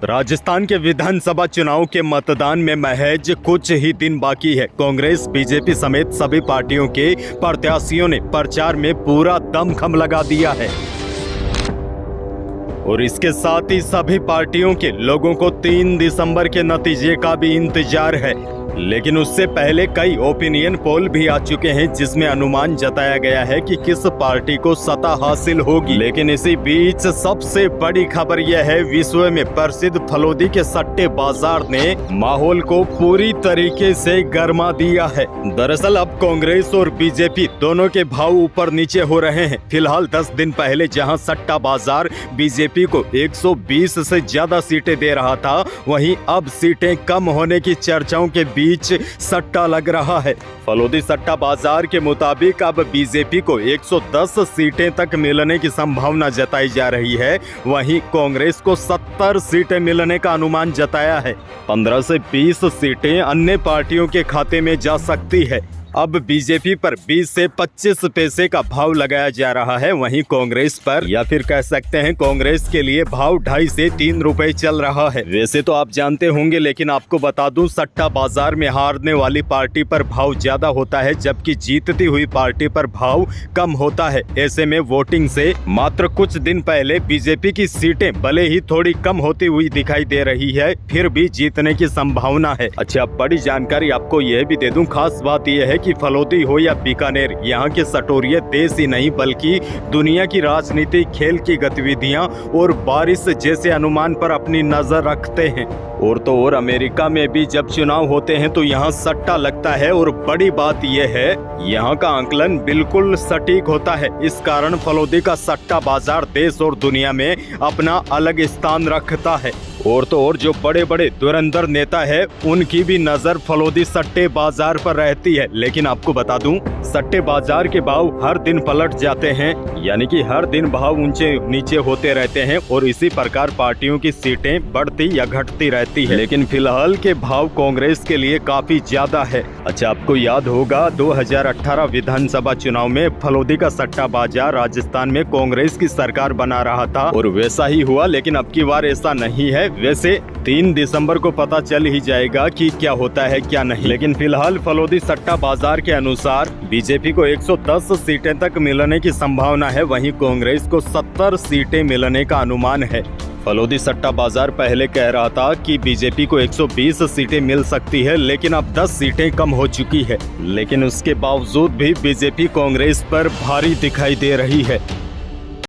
राजस्थान के विधानसभा चुनाव के मतदान में महज कुछ ही दिन बाकी है। कांग्रेस, बीजेपी समेत सभी पार्टियों के प्रत्याशियों ने प्रचार में पूरा दमखम लगा दिया है और इसके साथ ही सभी पार्टियों के लोगों को 3 दिसंबर के नतीजे का भी इंतजार है। लेकिन उससे पहले कई ओपिनियन पोल भी आ चुके हैं जिसमें अनुमान जताया गया है कि किस पार्टी को सत्ता हासिल होगी। लेकिन इसी बीच सबसे बड़ी खबर यह है, विश्व में प्रसिद्ध फलोदी के सट्टे बाजार ने माहौल को पूरी तरीके से गर्मा दिया है। दरअसल अब कांग्रेस और बीजेपी दोनों के भाव ऊपर नीचे हो रहे हैं। फिलहाल 10 दिन पहले जहां सट्टा बाजार बीजेपी को 120 से ज्यादा सीटें दे रहा था, वहीं अब सीटें कम होने की चर्चाओं के बीच सट्टा लग रहा है। फलोदी सट्टा बाजार के मुताबिक अब बीजेपी को 110 सीटें तक मिलने की संभावना जताई जा रही है, वहीं कांग्रेस को 70 सीटें मिलने का अनुमान जताया है। 15 से 20 सीटें अन्य पार्टियों के खाते में जा सकती है। अब बीजेपी पर 20 से 25 पैसे का भाव लगाया जा रहा है, वहीं कांग्रेस पर, या फिर कह सकते हैं कांग्रेस के लिए भाव 2.5 से 3 रुपए चल रहा है। वैसे तो आप जानते होंगे, लेकिन आपको बता दूं, सट्टा बाजार में हारने वाली पार्टी पर भाव ज्यादा होता है, जबकि जीतती हुई पार्टी पर भाव कम होता है। ऐसे में वोटिंग से मात्र कुछ दिन पहले बीजेपी की सीटें भले ही थोड़ी कम होती हुई दिखाई दे रही है, फिर भी जीतने की संभावना है। अच्छा, बड़ी जानकारी आपको यह भी दे दूं, खास बात यह है कि फलोदी हो या बीकानेर, यहाँ के सटोरिये देश ही नहीं बल्कि दुनिया की राजनीति, खेल की गतिविधियां और बारिश जैसे अनुमान पर अपनी नजर रखते हैं। और तो और अमेरिका में भी जब चुनाव होते हैं तो यहाँ सट्टा लगता है, और बड़ी बात यह है यहाँ का आंकलन बिल्कुल सटीक होता है। इस कारण फलोदी का सट्टा बाजार देश और दुनिया में अपना अलग स्थान रखता है। और तो और जो बड़े बड़े धुरंधर नेता है, उनकी भी नजर फलोदी सट्टे बाजार पर रहती है। लेकिन आपको बता दूं, सट्टे बाजार के भाव हर दिन पलट जाते हैं, यानी कि हर दिन भाव ऊंचे नीचे होते रहते हैं, और इसी प्रकार पार्टियों की सीटें बढ़ती या घटती रहती है। लेकिन फिलहाल के भाव कांग्रेस के लिए काफी ज्यादा है। अच्छा, आपको याद होगा 2018 विधानसभा चुनाव में फलोदी का सट्टा बाजार राजस्थान में कांग्रेस की सरकार बना रहा था, और वैसा ही हुआ। लेकिन अब की बार ऐसा नहीं है। वैसे 3 दिसंबर को पता चल ही जाएगा कि क्या होता है क्या नहीं। लेकिन फिलहाल फलोदी सट्टा बाजार के अनुसार बीजेपी को 110 सीटें तक मिलने की संभावना है, वहीं कांग्रेस को 70 सीटें मिलने का अनुमान है। फलोदी सट्टा बाजार पहले कह रहा था कि बीजेपी को 120 सीटें मिल सकती है, लेकिन अब 10 सीटें कम हो चुकी है। लेकिन उसके बावजूद भी बीजेपी कांग्रेस पर भारी दिखाई दे रही है।